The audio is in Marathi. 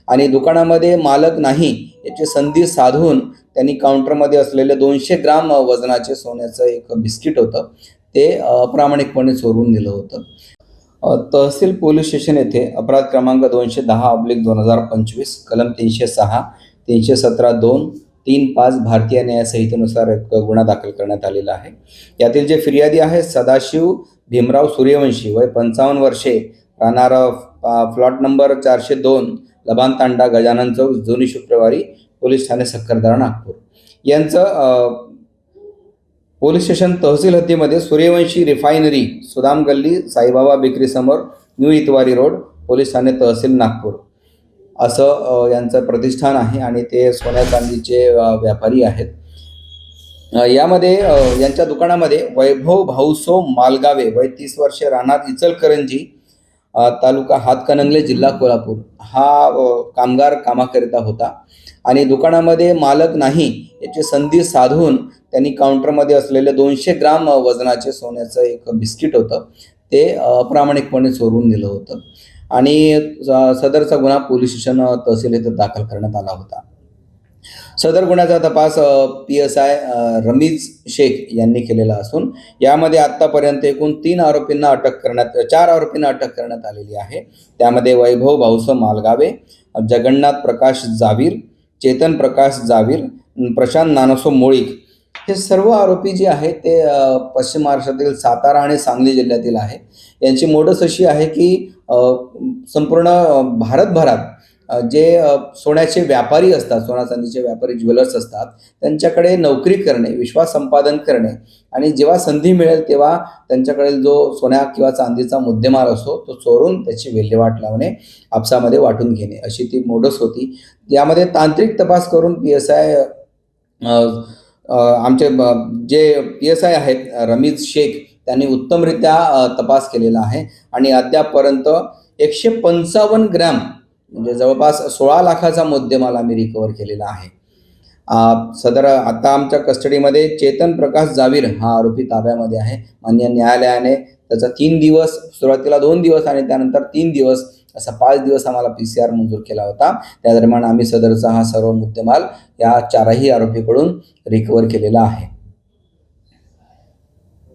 आणि दुकानामध्ये मालक नाही याची संधी साधून त्यांनी काउंटरमध्ये असलेले 200 ग्राम वजनाचे सोन्याचं एक बिस्किट होतं ते अप्रामाणिकपणे चोरून नेलं होतं. तहसील पोलीस स्टेशन येथे अपराध क्रमांक 210/2025 कलम 306, 317(2), 3(5) भारतीय न्याय संहितेनुसार एक गुन्हा दाखल करण्यात आलेला आहे. यातील जे फिर्यादी आहेत सदाशिव भीमराव सूर्यवंशी, वय 55 वर्षे, राहणार प्लॉट नंबर 402, लबान तांडा, गजानन चौक, जुनी शुक्रवारी, पोलीस ठाणे सक्करदरा, नागपूर यांचं पोलीस स्टेशन तहसील हद्दीमध्ये सूर्यवंशी रिफायनरी, सुदाम गल्ली, साईबाबा बेकरी समोर, न्यू इतवारी रोड, पोलीस ठाणे तहसील नागपूर असं यांचं प्रतिष्ठान आहे आणि ते सोन्या चांदीचे व्यापारी आहेत. यामध्ये यांच्या दुकानामध्ये वैभव भाऊसो मालगावे, वय 30 वर्षे, राहणार इचलकरंजी, तालुका हातकणंगले, जिल्हा कोल्हापूर हा कामगार कामाकरिता होता आणि दुकानामध्ये मालक नाही याची संधी साधून त्यांनी काउंटरमध्ये असलेले 200 ग्राम वजनाचे सोन्याचं एक बिस्किट होतं ते अप्रामाणिकपणे चोरून नेलं होतं आणि सदरचा गुन्हा पोलीस स्टेशन तहसील येथे दाखल करण्यात आला होता. सदर गुन्ह्याचा तपास PSI रमीज शेख यांनी केलेला असून यामध्ये आतापर्यंत एकूण 4 आरोपींना अटक करण्यात आलेली आहे. त्यामध्ये वैभव भाऊसो मालगावे, जगन्नाथ प्रकाश जावीर, चेतन प्रकाश जावीर, प्रशांत नानसो मोळीक हे सर्व आरोपी जे आहेत ते पश्चिम महाराष्ट्रातील सातारा आणि सांगली जिल्ह्यातील आहे. यांची मोडस अशी आहे की संपूर्ण भारतभरात जे सोन्याचे व्यापारी असतात, सोना चांदीचे व्यापारी ज्वेलर्स असतात, त्यांच्याकडे नोकरी करणे, विश्वास संपादन करणे आणि जेव्हा संधी मिळेल तेव्हा त्यांच्याकडे जो सोन्या किंवा चांदीचा मुद्देमाल असतो तो चोरून त्याची विल्हेवाट लावणे, आपसामध्ये वाटून घेणे अशी ती मोडस होती. यामध्ये तांत्रिक तपास करून PSI आमचे जे PSI आहेत रमीज शेख त्यांनी उत्तमरित्या तपास केलेला आहे आणि अद्यापपर्यंत 155 ग्रॅम म्हणजे जवळपास 16 लाखाचा मुद्देमाल आम्ही रिकवर केलेला आहे. सदर आता आमच्या कस्टडीमध्ये चेतन प्रकाश जावीर हा आरोपी ताब्यामध्ये आहे. माननीय न्यायालयाने त्याचा 3 दिवस, सुरुवातीला 2 दिवस आणि त्यानंतर 3 दिवस असा 5 दिवस आम्हाला PCR मंजूर केला होता. त्या दरम्यान आम्ही सदरचा हा सर्व मुद्देमाल या 4ही आरोपीकडून रिकवर केलेला आहे.